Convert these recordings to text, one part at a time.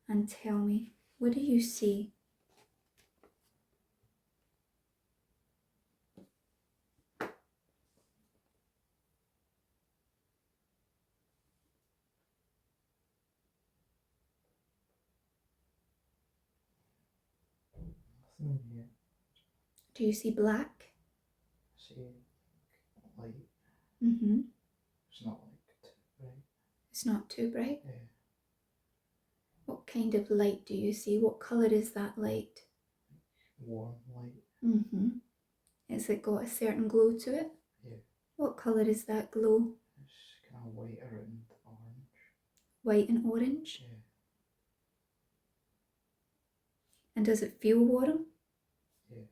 and tell me, what do you see? Nothing yet. Do you see black? I see light. Mm-hmm. It's not like too bright. It's not too bright? Yeah. What kind of light do you see? What colour is that light? Warm light. Mm-hmm. Has it got a certain glow to it? Yeah. What colour is that glow? It's kind of white around orange. White and orange? Yeah. And does it feel warm? Yeah.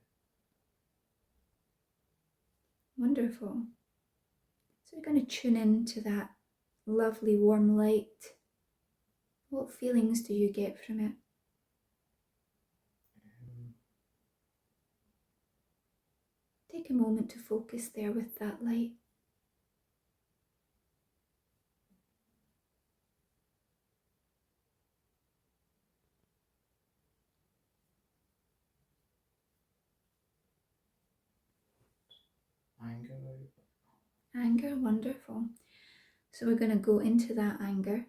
Wonderful. So we're going to tune in to that lovely warm light. What feelings do you get from it? Take a moment to focus there with that light. Anger. Anger, wonderful. So we're going to go into that anger.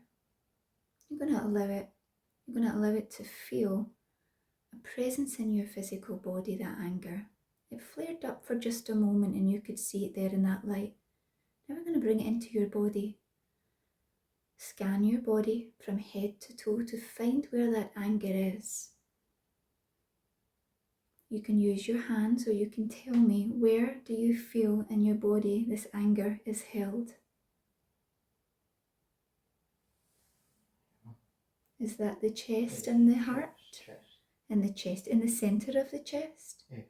You're going to allow it to feel a presence in your physical body, that anger. It flared up for just a moment and you could see it there in that light. Now we're going to bring it into your body. Scan your body from head to toe to find where that anger is. You can use your hands or you can tell me, where do you feel in your body this anger is held? Is that the chest and the heart? Chest. And the chest, in the centre of the chest? Yeah.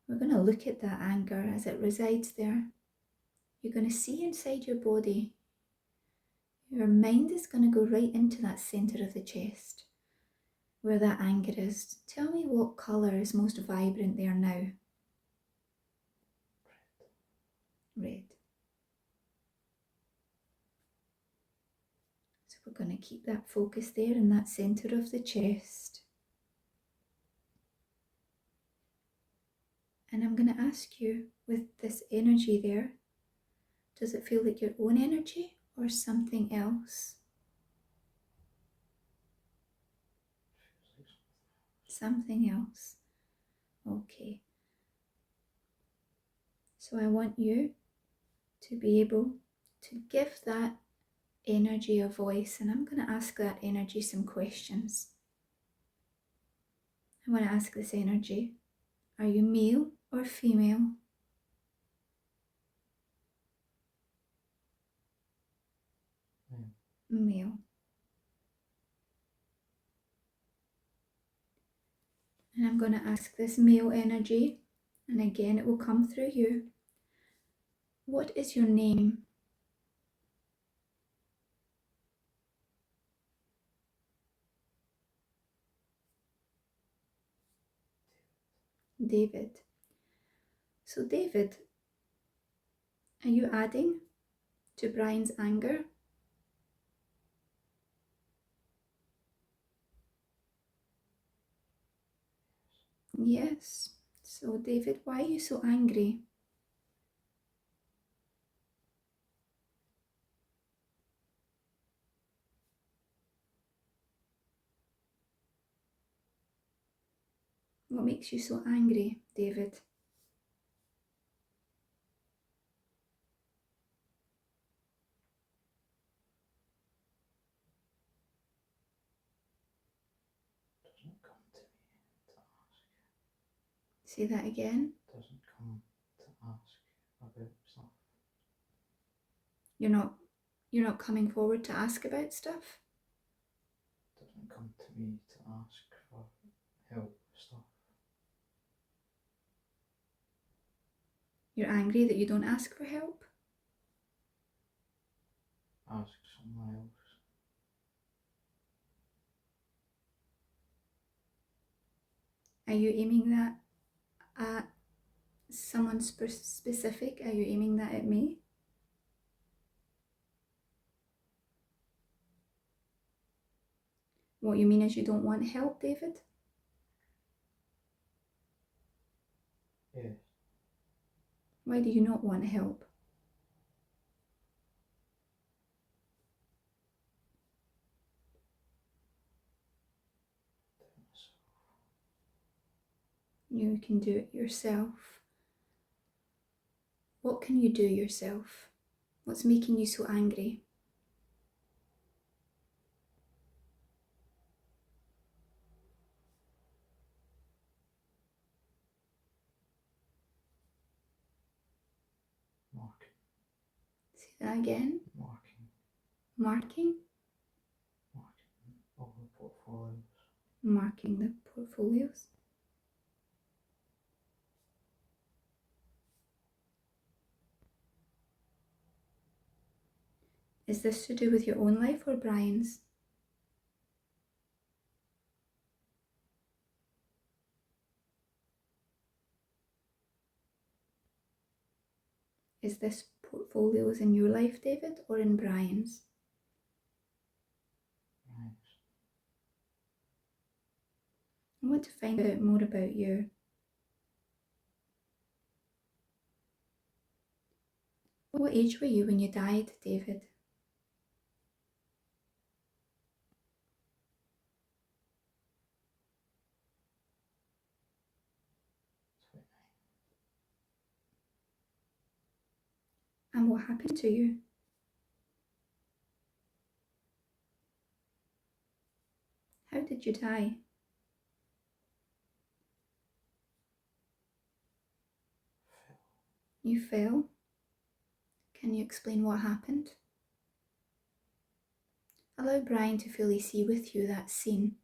We're going to look at that anger as it resides there. You're going to see inside your body. Your mind is going to go right into that centre of the chest, where that anger is. Tell me what colour is most vibrant there now. Red. So we're going to keep that focus there in that centre of the chest. And I'm going to ask you, with this energy there, does it feel like your own energy or something else? Something else. Okay. So I want you to be able to give that energy a voice, and I'm going to ask that energy some questions. I want to ask this energy, are you male or female? Male. And I'm going to ask this male energy, and again it will come through you. What is your name? David. So David, are you adding to Brian's anger? Yes. So David, why are you so angry? What makes you so angry, David? Doesn't come to me to ask. Say that again. Doesn't come to ask about stuff. You're not coming forward to ask about stuff? Doesn't come to me to ask for help with stuff. You're angry that you don't ask for help? Ask someone else. Are you aiming that at someone specific? Are you aiming that at me? What you mean is you don't want help, David? Yes. Why do you not want help? You can do it yourself. What can you do yourself? What's making you so angry? Marking. Say that again. Marking. Marking? Marking all the portfolios. Marking the portfolios. Is this to do with your own life or Brian's? Is this portfolios in your life, David, or in Brian's? Right. I want to find out more about you. What age were you when you died, David? And what happened to you? How did you die? You fell? Can you explain what happened? Allow Brian to fully see with you that scene.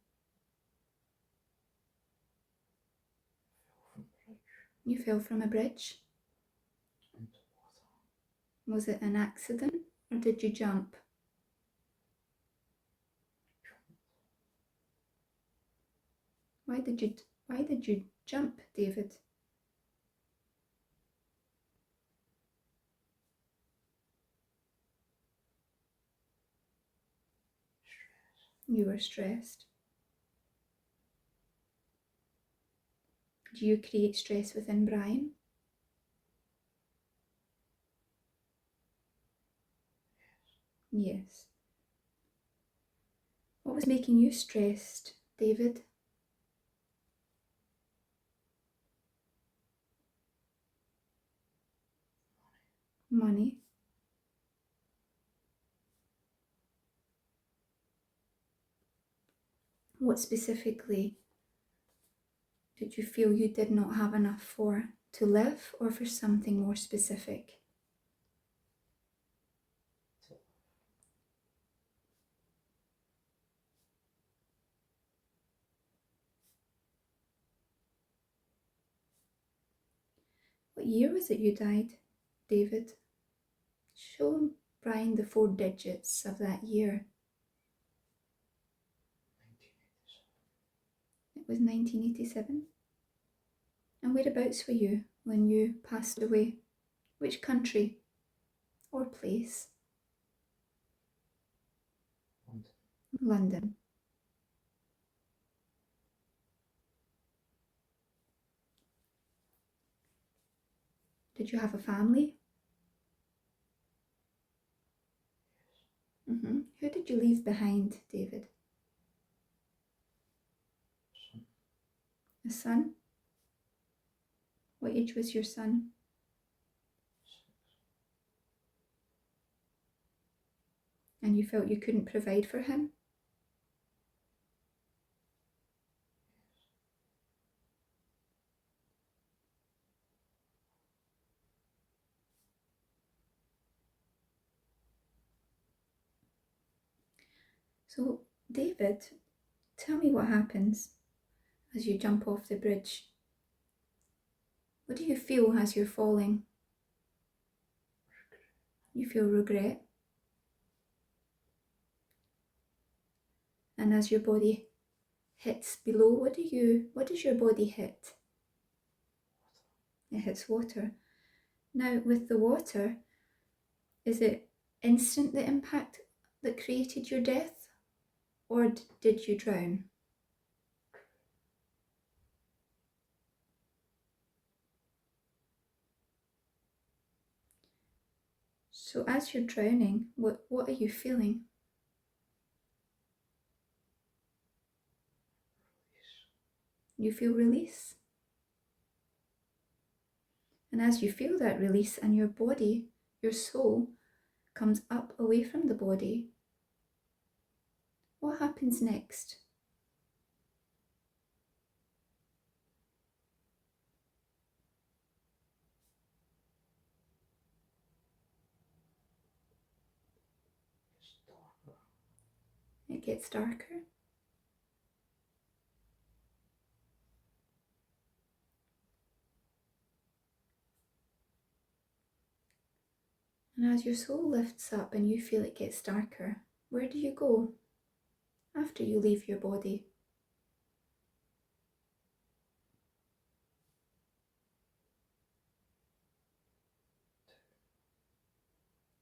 You fell from a bridge? Into water. Was it an accident or did you jump? Why did you jump, David? Stress. You were stressed. Do you create stress within Brian? Yes. What was making you stressed, David? Money. What specifically did you feel you did not have enough for to live, or for something more specific? What year was it you died, David? Show Brian the 4 digits of that year. 1987. It was 1987. And whereabouts were you when you passed away? Which country or place? London. London. Did you have a family? Yes. Who did you leave behind, David? Son. A son? What age was your son? 6. And you felt you couldn't provide for him? So, David, tell me what happens as you jump off the bridge. What do you feel as you're falling? Regret. You feel regret. And as your body hits below, what does your body hit? Water. It hits water. Now, with the water, is it instant, the impact that created your death? Or did you drown? So as you're drowning, what are you feeling? You feel release. And as you feel that release and your body, your soul, comes up away from the body, what happens next? It gets darker. And as your soul lifts up and you feel it gets darker, where do you go after you leave your body?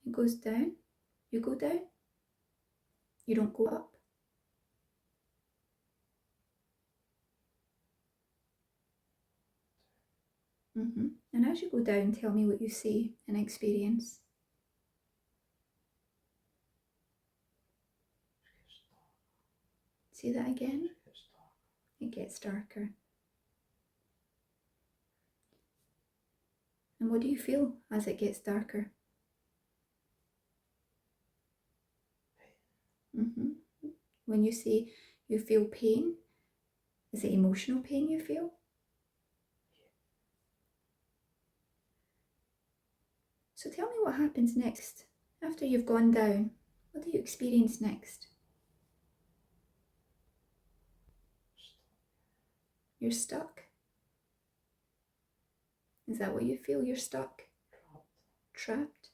It goes down. You go down. You don't go up. And as you go down, tell me what you see and experience. See that again? It gets darker. And what do you feel as it gets darker? When you say you feel pain, is it emotional pain you feel? So tell me what happens next. After you've gone down, what do you experience next? You're stuck. Is that what you feel? You're stuck? Trapped?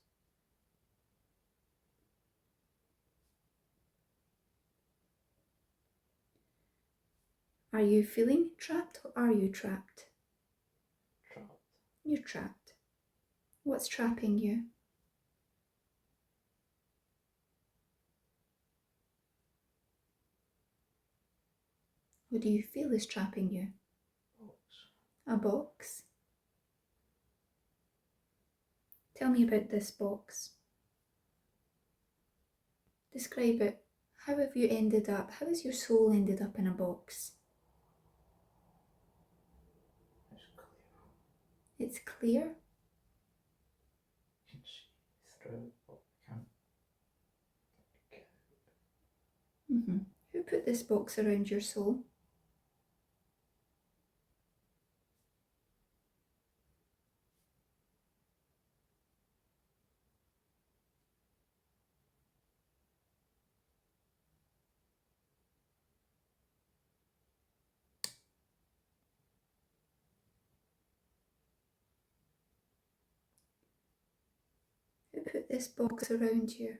Are you feeling trapped or are you trapped? Trapped. You're trapped. What's trapping you? What do you feel is trapping you? Box. A box? Tell me about this box. Describe it. How have you ended up? How has your soul ended up in a box? It's clear. It's clear? You can see through it, but you can't get Mm-hmm. Who put this box around your soul? Who put this box around you?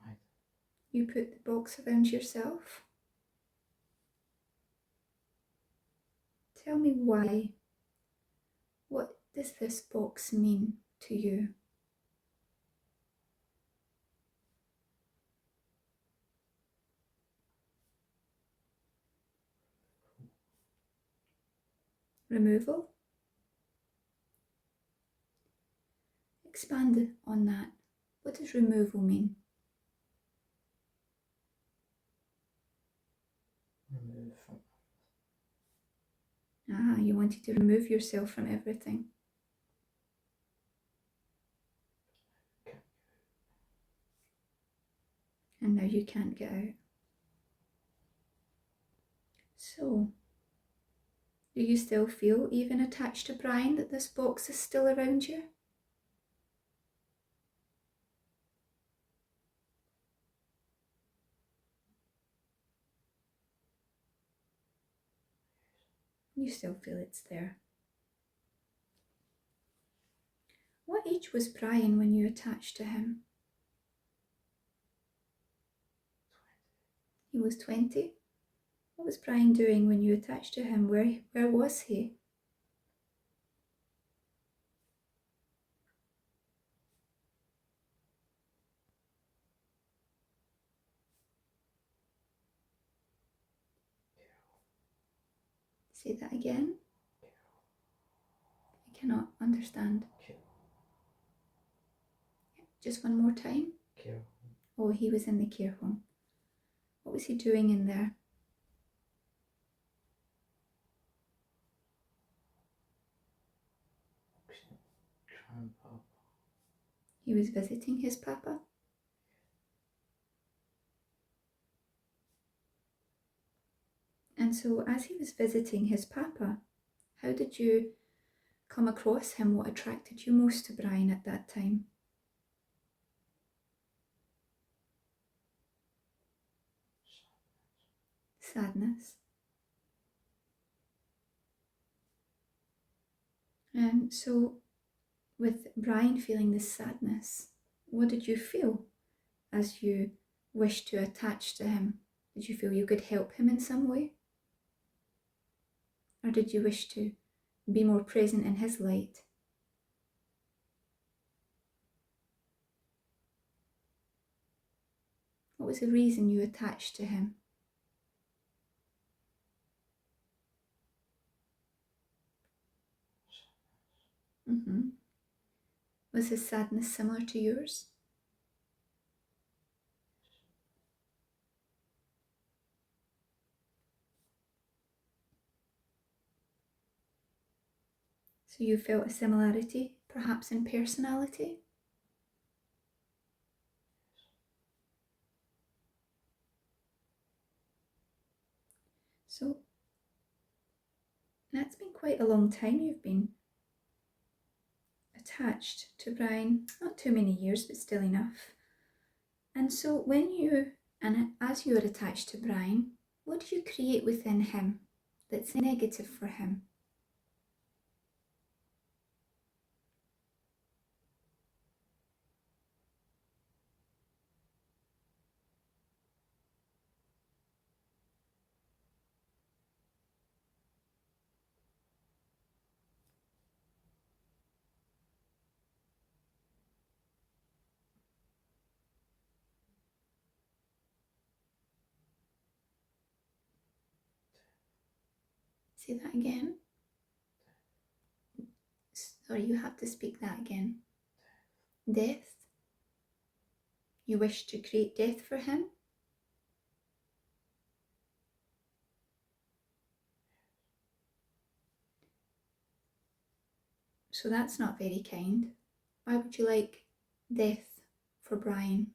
I You put the box around yourself? Tell me why. What does this box mean to you? Removal? Expand on that. What does removal mean? remove from You wanted to remove yourself from everything. can't And now you can't get out. So, do you still feel, even attached to Brian, that this box is still around you? You still feel it's there. What age was Brian when you attached to him? 20. He was 20. What was Brian doing when you attached to him? Where was he? Say that again. I cannot understand. Just one more time. Care home. Oh, he was in the care home. What was he doing in there? Grandpapa. He was visiting his papa. And so as he was visiting his papa, how did you come across him? What attracted you most to Brian at that time? Sadness. And so with Brian feeling this sadness, what did you feel as you wished to attach to him? Did you feel you could help him in some way? Or did you wish to be more present in his light? What was the reason you attached to him? Was his sadness similar to yours? So you felt a similarity, perhaps in personality? So that's been quite a long time you've been attached to Brian. Not too many years, but still enough. And so as you are attached to Brian, what do you create within him that's negative for him? Say that again. Sorry, you have to speak that again. Death. You wish to create death for him? So that's not very kind. Why would you like death for Brian?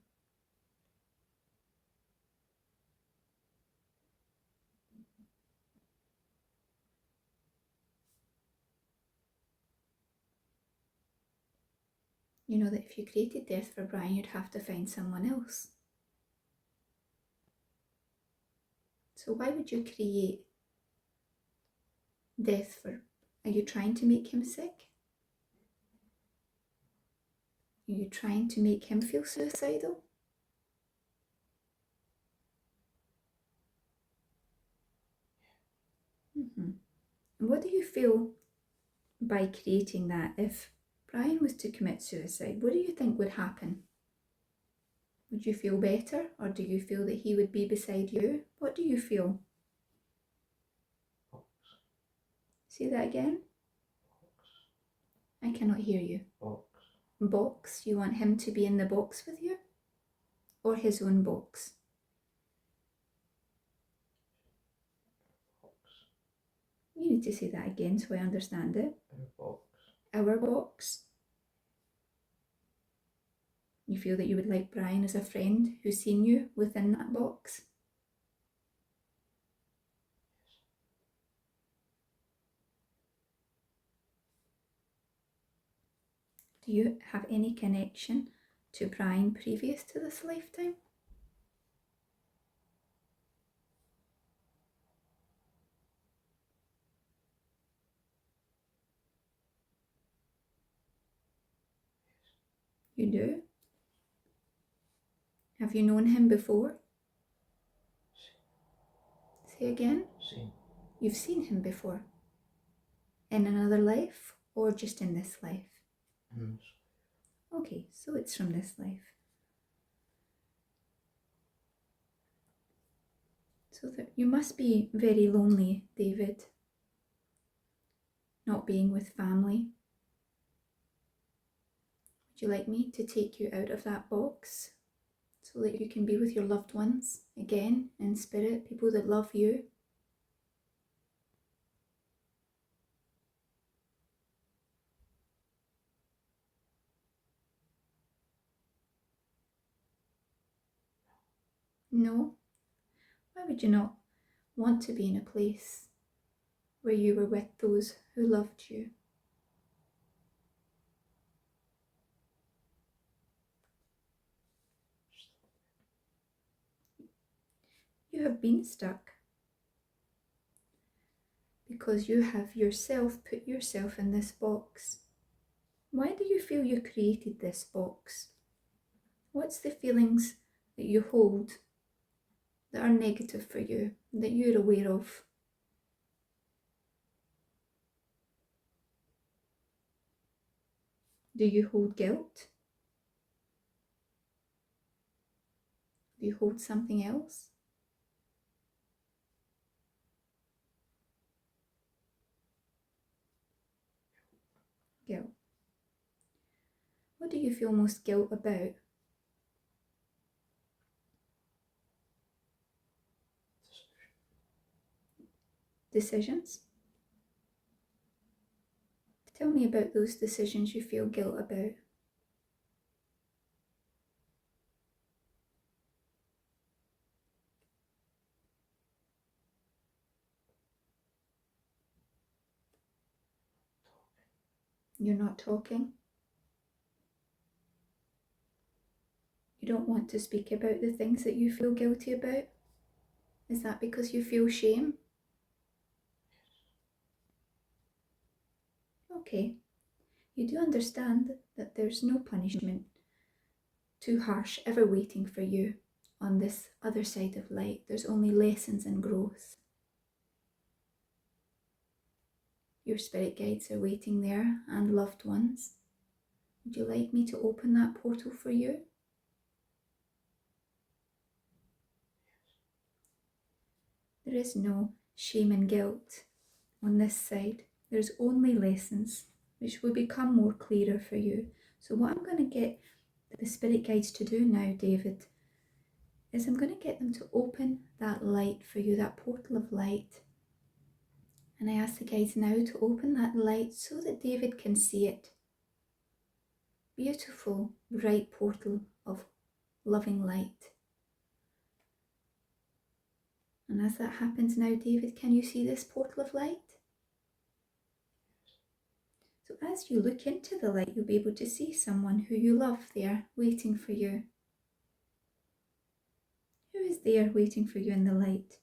You know that if you created death for Brian, you'd have to find someone else. So why would you create death for? Are you trying to make him sick? Are you trying to make him feel suicidal? And what do you feel by creating that? If Brian was to commit suicide, what do you think would happen? Would you feel better, or do you feel that he would be beside you? What do you feel? Box. Say that again. Box. I cannot hear you. Box. Box? You want him to be in the box with you? Or his own box? Box. You need to say that again so I understand it. Our box. Our box. You feel that you would like Brian as a friend who's seen you within that box? Do you have any connection to Brian previous to this lifetime? You do? Have you known him before? Say again? Seen. You've seen him before? In another life or just in this life? In this. Okay, so it's from this life. So that you must be very lonely, David. not being with family. Would you like me to take you out of that box so that you can be with your loved ones again in spirit, people that love you? No? Why would you not want to be in a place where you were with those who loved you? You have been stuck because you have yourself put yourself in this box. Why do you feel you created this box? What's the feelings that you hold that are negative for you, that you're aware of? Do you hold guilt? Do you hold something else? Guilt. What do you feel most guilt about? Decisions? Tell me about those decisions you feel guilt about. You're not talking. You don't want to speak about the things that you feel guilty about? Is that because you feel shame? Okay. You do understand that there's no punishment too harsh ever waiting for you on this other side of light. There's only lessons and growth. Your spirit guides are waiting there and loved ones. Would you like me to open that portal for you? There is no shame and guilt on this side. There's only lessons which will become more clearer for you. So what I'm going to get the spirit guides to do now, David, is I'm going to get them to open that light for you, that portal of light. And I ask the guides now to open that light so that David can see it. Beautiful, bright portal of loving light. And as that happens now, David, can you see this portal of light? So as you look into the light, you'll be able to see someone who you love there waiting for you. Who is there waiting for you in the light?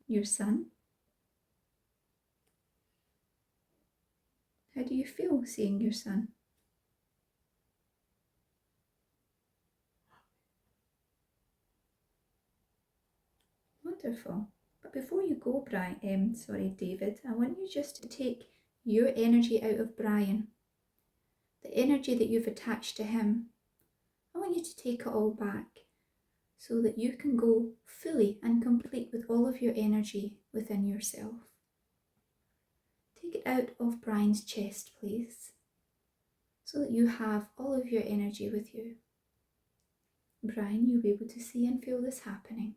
Your son? How do you feel seeing your son? Wonderful. But before you go, David, I want you just to take your energy out of Brian, the energy that you've attached to him. I want you to take it all back so that you can go fully and complete with all of your energy within yourself. Take it out of Brian's chest, please, so that you have all of your energy with you. Brian, you'll be able to see and feel this happening.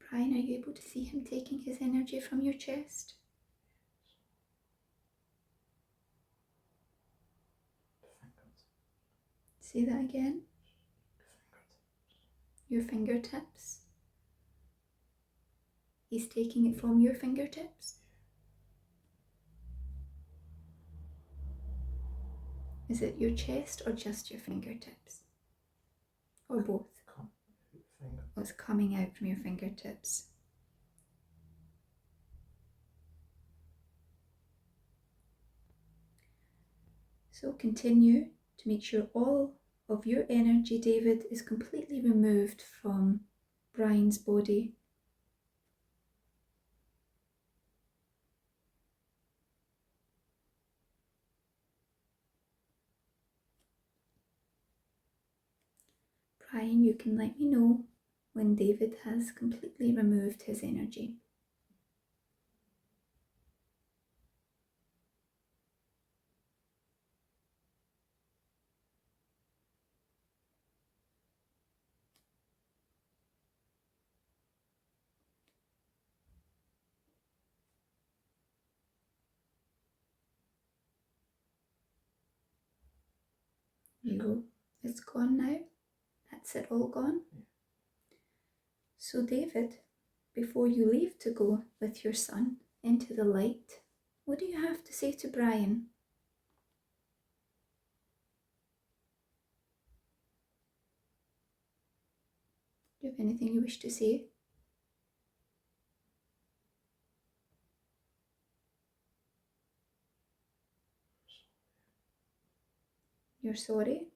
Brian, are you able to see him taking his energy from your chest? Say that again. Your fingertips. He's taking it from your fingertips? Is it your chest or just your fingertips? Or both? Oh, it's coming out from your fingertips. So continue to make sure all of your energy, David, is completely removed from Brian's body. Brian, you can let me know when David has completely removed his energy. It's gone now. That's it, all gone. Yeah. So David, before you leave to go with your son into the light, what do you have to say to Brian? Do you have anything you wish to say? You're sorry?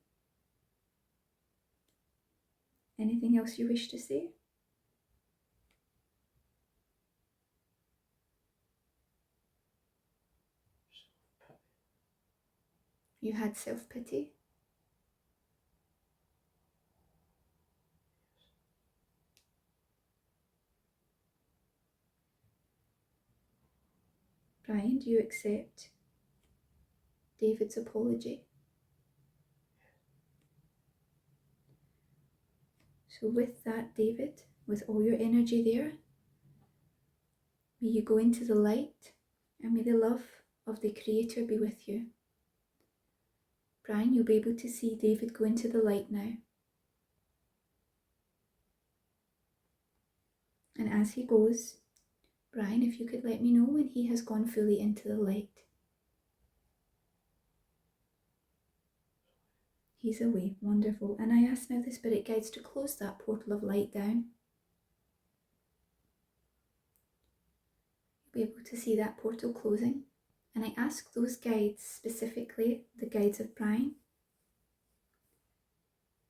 Anything else you wish to say? Self-pity. You had self-pity? Brian, do you accept David's apology? So with that, David, with all your energy there, may you go into the light and may the love of the Creator be with you. Brian, you'll be able to see David go into the light now. And as he goes, Brian, if you could let me know when he has gone fully into the light. He's away. Wonderful. And I ask now the Spirit Guides to close that portal of light down. You'll be able to see that portal closing. And I ask those guides, specifically the guides of Brian,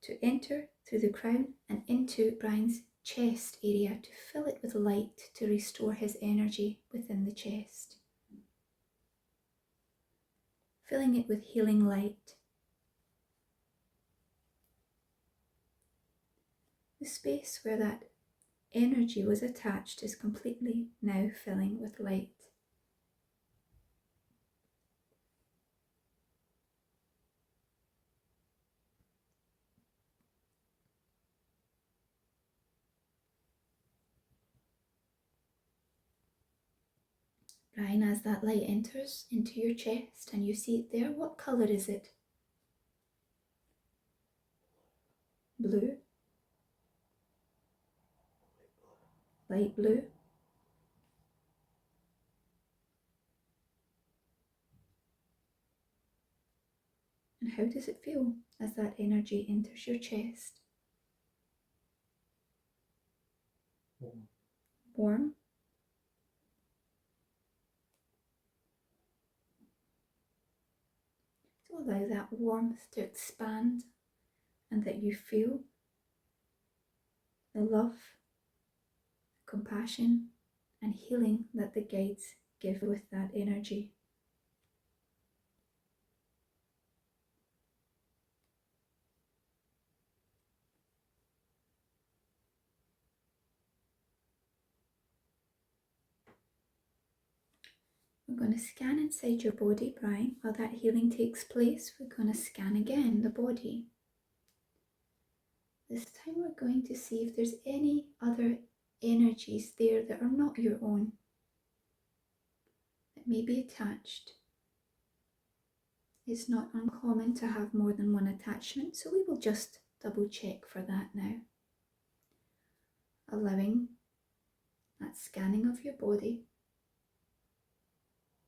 to enter through the crown and into Brian's chest area to fill it with light to restore his energy within the chest. Filling it with healing light. The space where that energy was attached is completely now filling with light. Brian, as that light enters into your chest and you see it there, what colour is it? Blue? Light blue? And how does it feel as that energy enters your chest? Warm. Warm? So allow that warmth to expand and that you feel the love, compassion and healing that the guides give with that energy. We're going to scan inside your body, Brian. While that healing takes place, we're going to scan again the body. This time we're going to see if there's any other energies there that are not your own, that may be attached. It's not uncommon to have more than one attachment, so we will just double check for that now. Allowing that scanning of your body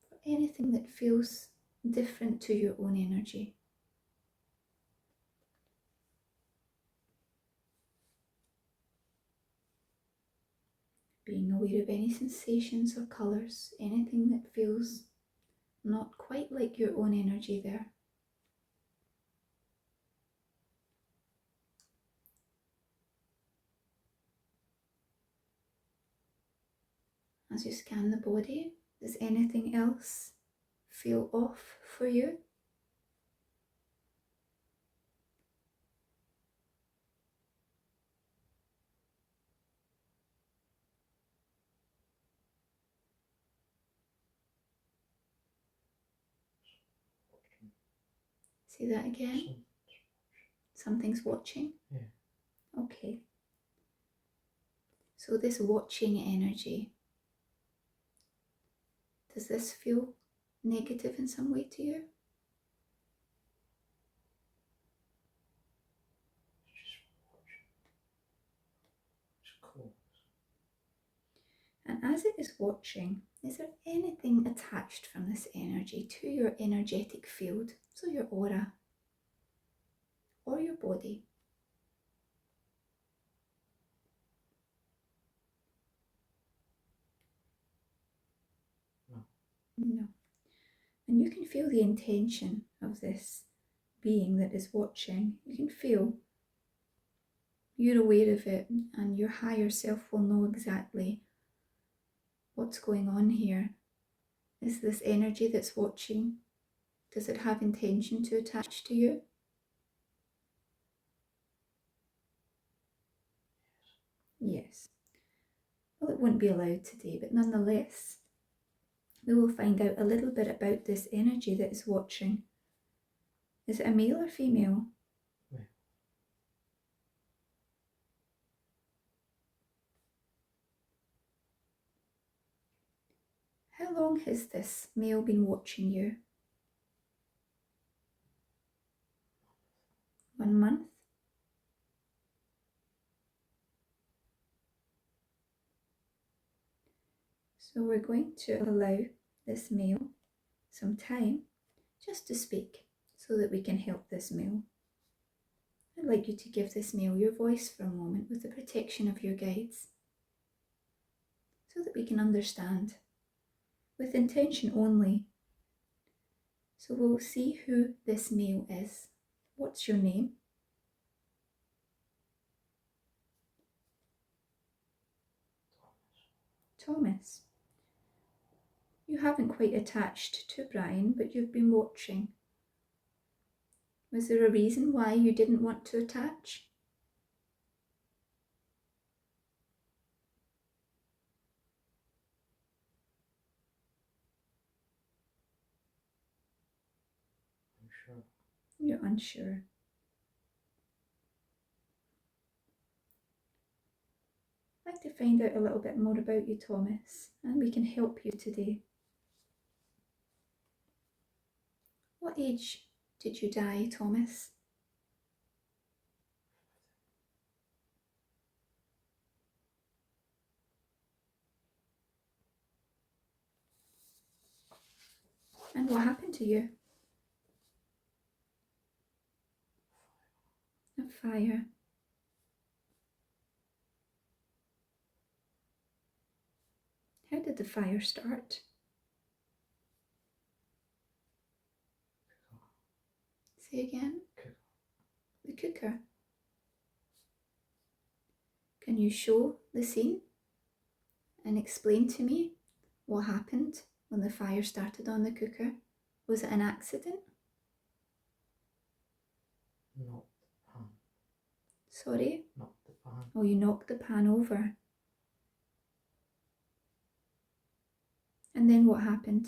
for anything that feels different to your own energy. Being aware of any sensations or colours, anything that feels not quite like your own energy there. As you scan the body, does anything else feel off for you? Say that again. Something's watching? Yeah. Okay. So this watching energy, does this feel negative in some way to you? Cool. And as it is watching, is there anything attached from this energy to your energetic field, so your aura or your body? No. No. And you can feel the intention of this being that is watching. You can feel you're aware of it, and your higher self will know exactly what's going on here. Is this energy that's watching, does it have intention to attach to you? Yes. Well, it won't be allowed today, but nonetheless, we will find out a little bit about this energy that is watching. Is it a male or female? Yeah. How long has this male been watching you? 1 month? So we're going to allow this male some time just to speak so that we can help this male. I'd like you to give this male your voice for a moment with the protection of your guides so that we can understand with intention only. So we'll see who this male is. What's your name? Thomas. You haven't quite attached to Brian, but you've been watching. Was there a reason why you didn't want to attach? I'm sure. You're unsure. I'd like to find out a little bit more about you, Thomas, and we can help you today. What age did you die, Thomas? And what happened to you? A fire. How did the fire start? Say again? Cooker. The cooker. Can you show the scene and explain to me what happened when the fire started on the cooker? Was it an accident? Knocked the pan. Sorry? Knocked the pan. Oh, you knocked the pan over. And then what happened?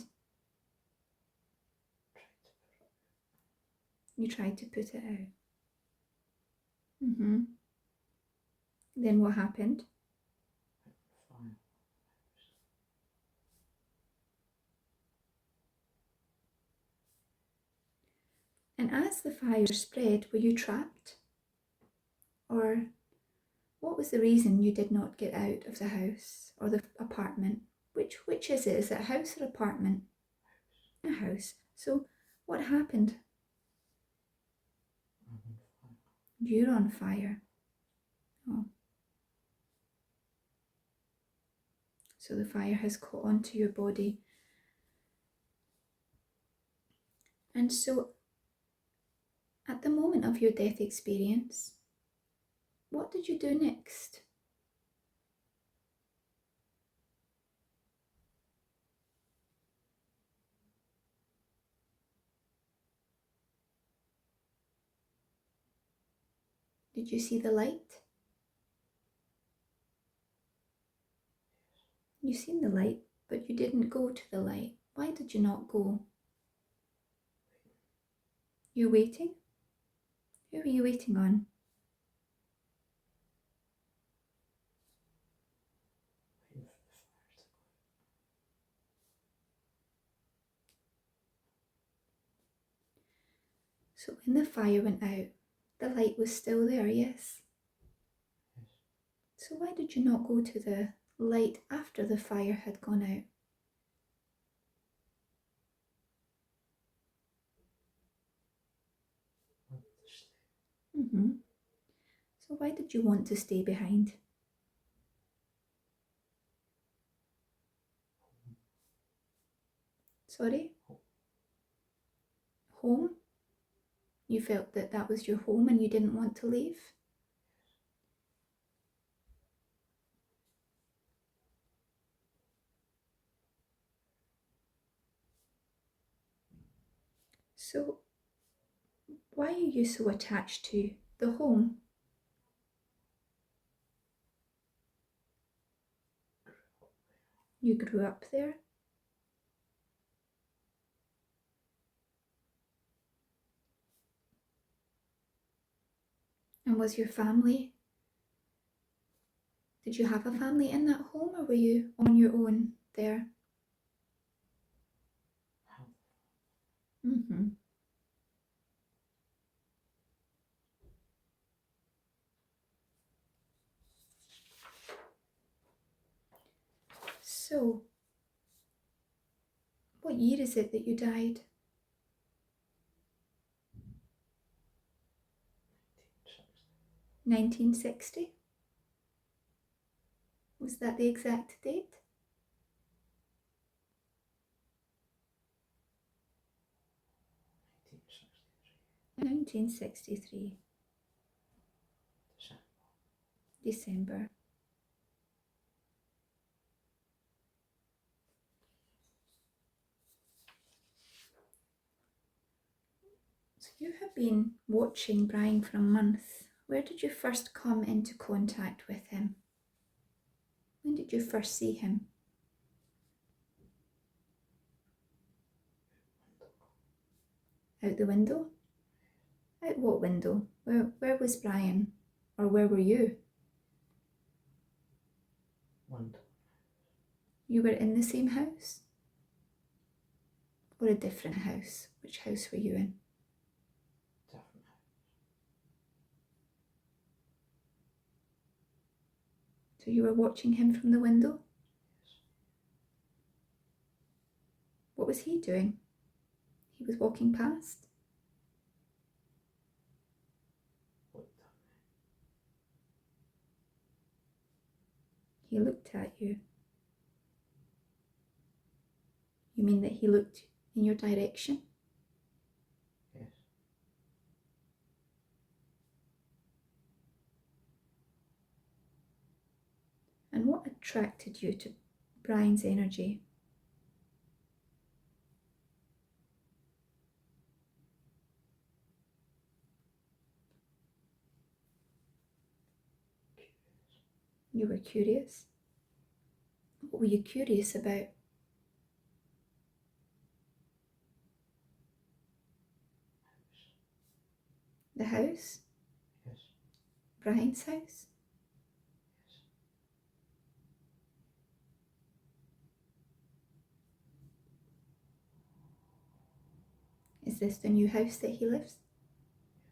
You tried to put it out. Then what happened? Fire. And as the fire spread, were you trapped? Or what was the reason you did not get out of the house or the apartment? Which is it? Is it a house or apartment? A house. So what happened? I'm on fire. You're on fire. Oh. So the fire has caught onto your body. And so at the moment of your death experience, what did you do next? Did you see the light? You seen the light, but you didn't go to the light. Why did you not go? You're waiting? Who are you waiting on? Waiting for the fire to go. So when the fire went out, the light was still there, yes? Yes. So why did you not go to the light after the fire had gone out? Want to stay. So why did you want to stay behind? Sorry? Home? You felt that that was your home and you didn't want to leave? So why are you so attached to the home? You grew up there? And was your family? Did you have a family in that home or were you on your own there? So, what year is it that you died? 1960? Was that the exact date? 1963. December. So you have been watching Brian for a month. Where did you first come into contact with him? When did you first see him? Out the window? Out what window? Where was Brian? Or where were you? Window. You were in the same house? Or a different house? Which house were you in? Different house. So you were watching him from the window? Yes. What was he doing? He was walking past? Looked at me. He looked at you. You mean that he looked in your direction? Yes. And what attracted you to Brian's energy? Curious. You were curious. What were you curious about? House. The house? Yes. Brian's house? Yes. Is this the new house that he lives?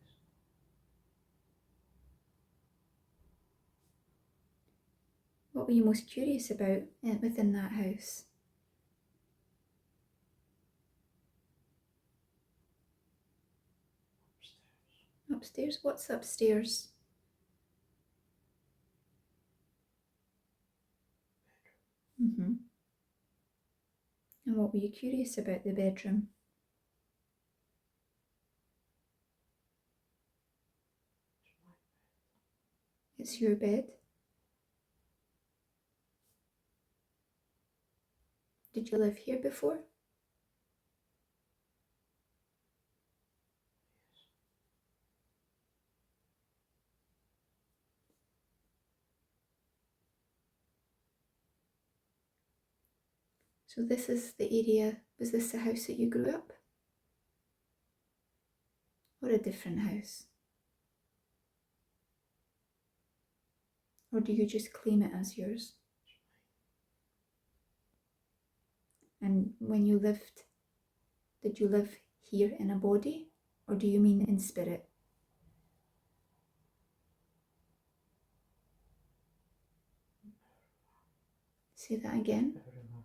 Yes. What were you most curious about within that house? Upstairs. Upstairs? What's upstairs? Bedroom. And what were you curious about the bedroom? It's your bed. Did you live here before? So this is the area, was this the house that you grew up? or a different house? Or do you just claim it as yours? And when you lived, did you live here in a body, or do you mean in spirit? Say that again. Everywhere.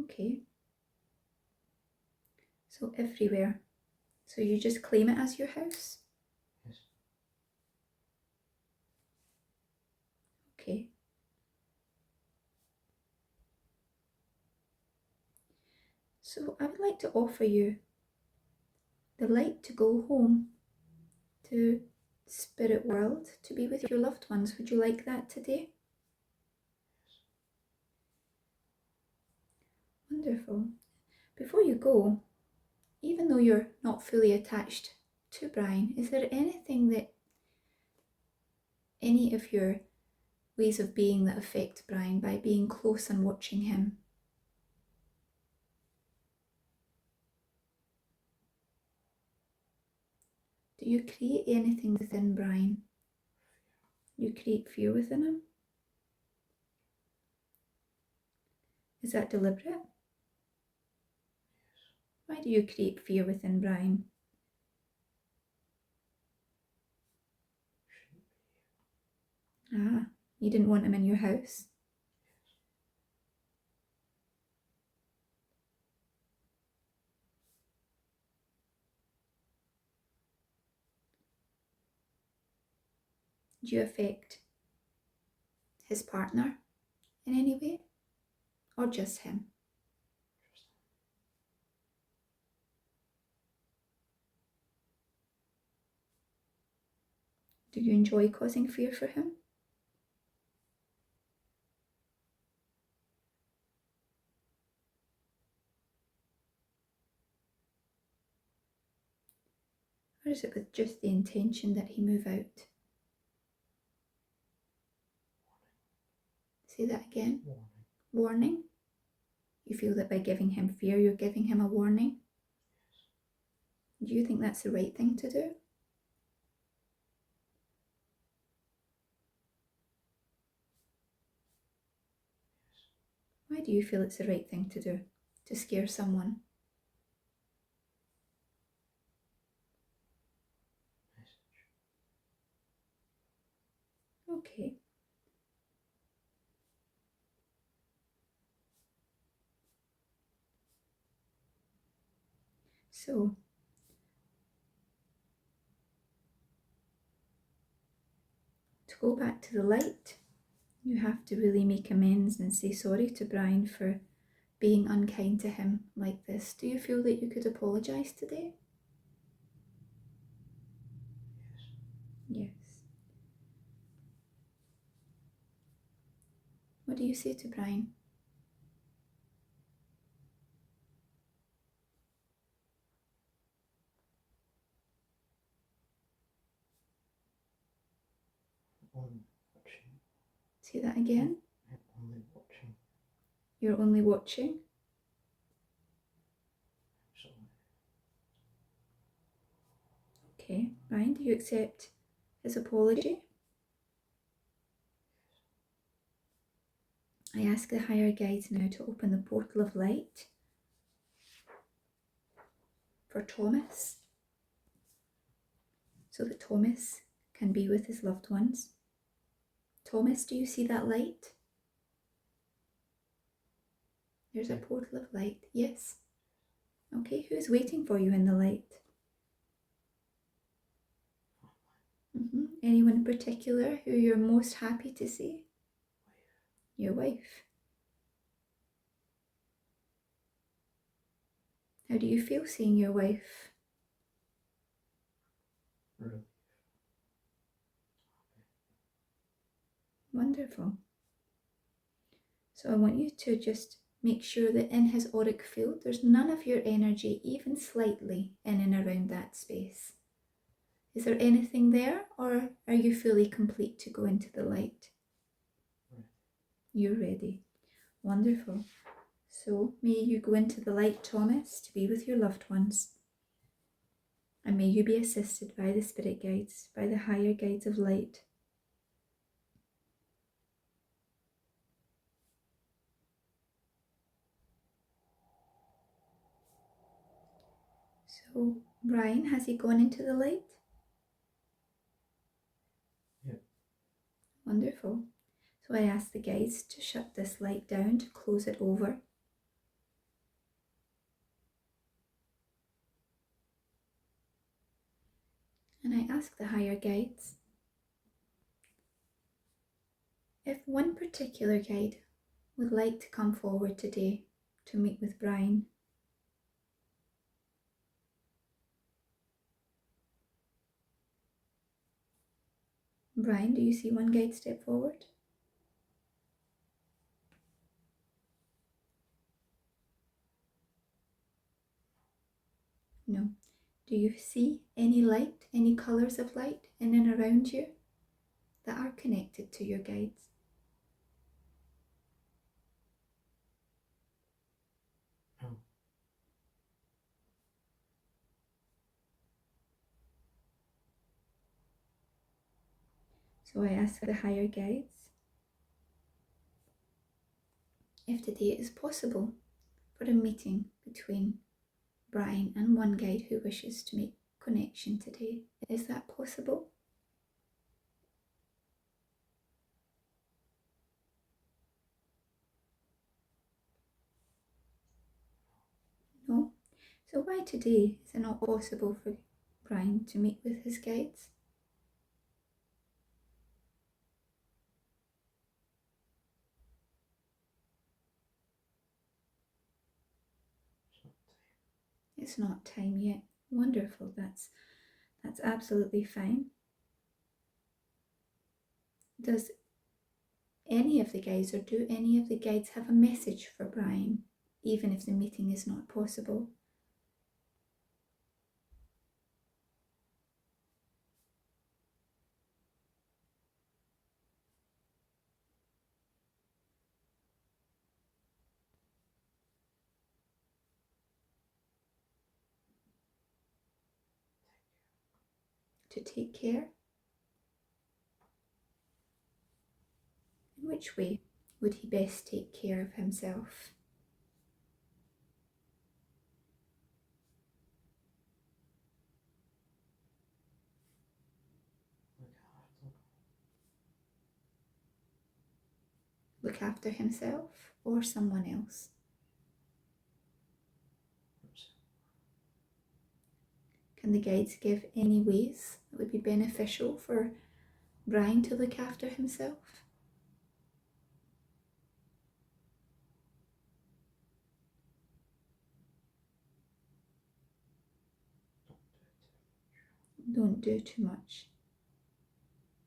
Okay. So everywhere. So you just claim it as your house? Yes. Okay. So I would like to offer you the light to go home to spirit world, to be with your loved ones. Would you like that today? Wonderful. Before you go, even though you're not fully attached to Brian, is there anything that, any of your ways of being that affect Brian by being close and watching him? Do you create anything within Brian? You create fear within him? Is that deliberate? Yes. Why do you create fear within Brian? Ah, you didn't want him in your house? Do you affect his partner in any way? Or just him? Do you enjoy causing fear for him? Or is it with just the intention that he move out? Say that again. Warning. Warning? You feel that by giving him fear, you're giving him a warning? Yes. Do you think that's the right thing to do? Yes. Why do you feel it's the right thing to do? To scare someone? Message. Okay. So, to go back to the light, you have to really make amends and say sorry to Brian for being unkind to him like this. Do you feel that you could apologise today? Yes. Yes. What do you say to Brian? Only watching. Say that again. I'm only watching. You're only watching? So Okay. Brian, do you accept his apology? I ask the higher guides now to open the portal of light for Thomas, so that Thomas can be with his loved ones. Thomas, do you see that light? There's a portal of light. Yes. Okay, who's waiting for you in the light? Anyone in particular who you're most happy to see? Your wife. How do you feel seeing your wife? relief. Wonderful. So I want you to just make sure that in his auric field, there's none of your energy, even slightly, in and around that space. Is there anything there, or are you fully complete to go into the light? Ready. You're ready. Wonderful. So may you go into the light, Thomas, to be with your loved ones. And may you be assisted by the spirit guides, by the higher guides of light. So, Brian, has he gone into the light? Yep. Wonderful. So I ask the guides to shut this light down, to close it over. And I ask the higher guides if one particular guide would like to come forward today to meet with Brian. Brian, do you see one guide step forward? No. Do you see any light, any colours of light in and around you that are connected to your guides? No. So I ask the higher guides if today it is possible for a meeting between Brian and one guide who wishes to make connection today. Is that possible? No? So why today is it not possible for Brian to meet with his guides? It's not time yet. Wonderful. That's absolutely fine. Does any of the guides, or do any of the guides, have a message for Brian, even if the meeting is not possible? To take care? In which way would he best take care of himself? Look after himself or someone else? Can the guides give any ways that would be beneficial for Brian to look after himself? Don't do too much.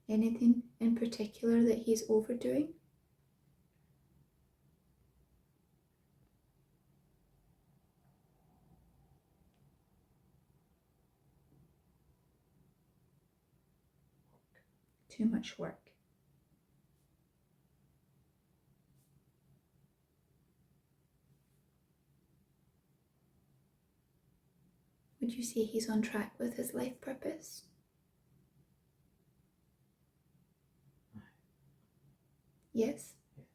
Anything in particular that he's overdoing? Too much work. Would you say he's on track with his life purpose? Yes? Yes.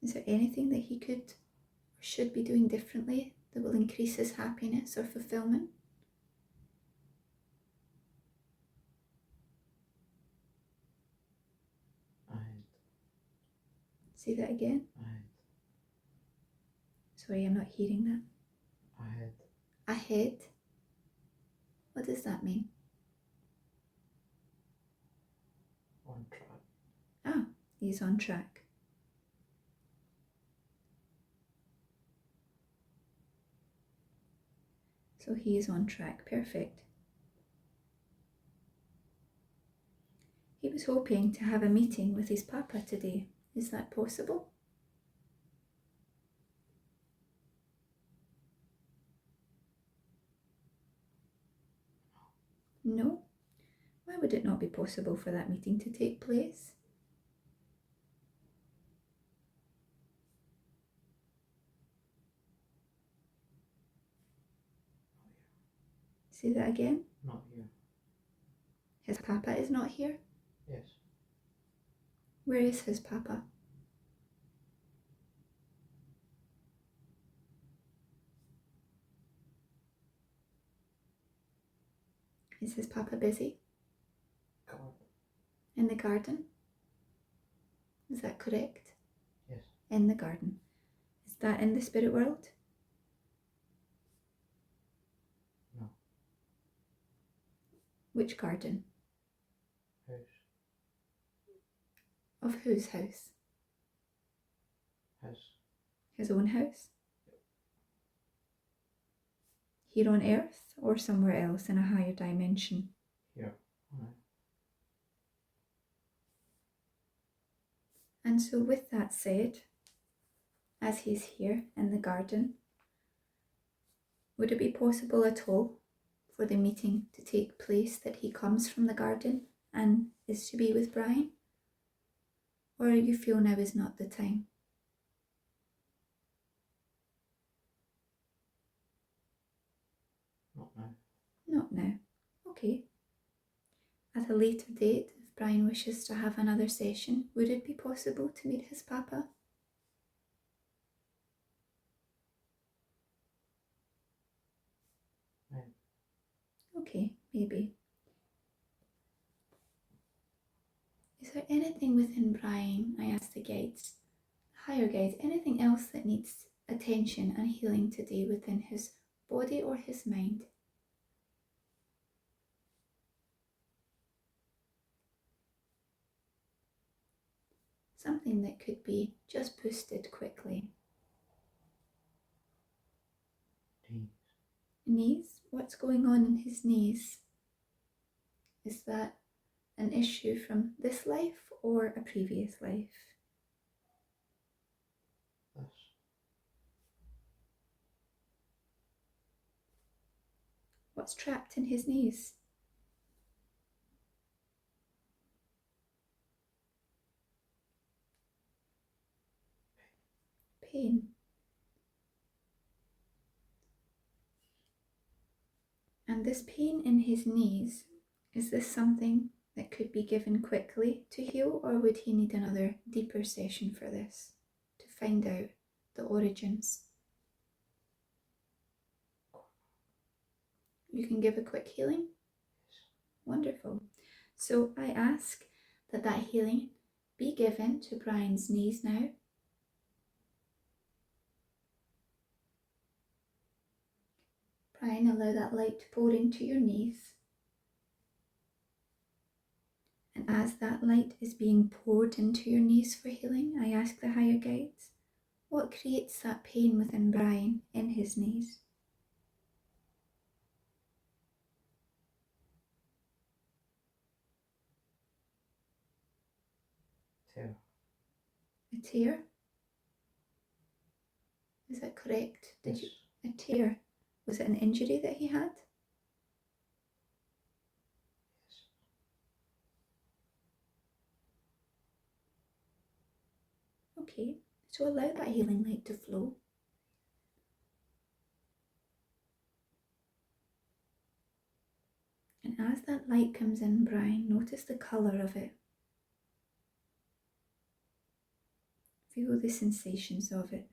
Is there anything that he could or should be doing differently that will increase his happiness or fulfillment? Say that again. Sorry, I'm not hearing that. Ahead? What does that mean? On track. Ah, he's on track. So he is on track. Perfect. He was hoping to have a meeting with his papa today. Is that possible? No? Why would it not be possible for that meeting to take place? Say that again. Not here. His papa is not here? Yes. Where is his papa? Is his papa busy? God. In the garden? Is that correct? Yes. In the garden. Is that in the spirit world? No. Which garden? House. Of whose house? House. His own house? Here on earth or somewhere else in a higher dimension? Here. Alright. And so with that said, as he's here in the garden, would it be possible at all for the meeting to take place that he comes from the garden and is to be with Brian? Or you feel now is not the time? Not now. Not now. Okay. At a later date, if Brian wishes to have another session, would it be possible to meet his papa? No. Okay, maybe. Is there anything within Brian, I ask the guides, higher guides, anything else that needs attention and healing today within his body or his mind? Something that could be just boosted quickly. Knees. Knees? What's going on in his knees? Is that an issue from this life or a previous life? This. What's trapped in his knees? Pain. And this pain in his knees, is this something that could be given quickly to heal, or would he need another deeper session for this to find out the origins? You can give a quick healing? Yes. Wonderful. So I ask that that healing be given to Brian's knees now. Brian, allow that light to pour into your knees. And as that light is being poured into your knees for healing, I ask the higher guides, what creates that pain within Brian in his knees? Tear. A tear? Is that correct? Yes. A tear? Was it an injury that he had? Yes. Okay, so allow that healing light to flow. And as that light comes in, Brian, notice the colour of it. Feel the sensations of it.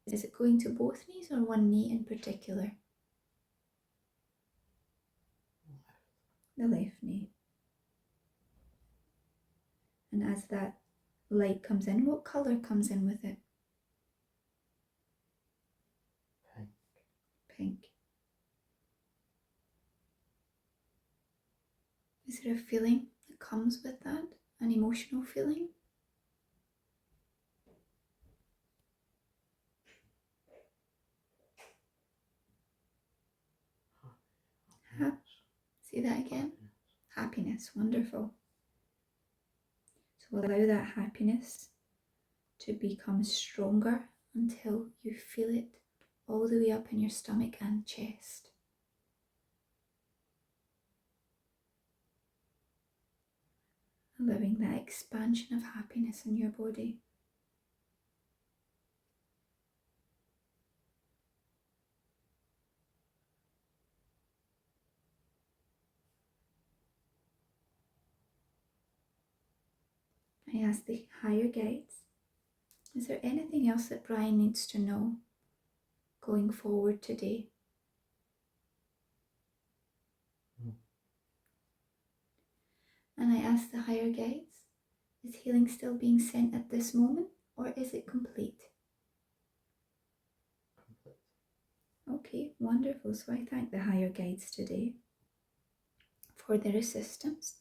Is it going to both knees or one knee in particular? The left knee. And as that light comes in, what colour comes in with it? Pink. Pink. Is there a feeling that comes with that? An emotional feeling? Say that again. Happiness. Wonderful. So allow that happiness to become stronger until you feel it all the way up in your stomach and chest. Allowing that expansion of happiness in your body. I ask the higher guides, is there anything else that Brian needs to know going forward today? No. And I ask the higher guides, is healing still being sent at this moment, or is it complete? Complete. Okay, wonderful. So I thank the higher guides today for their assistance.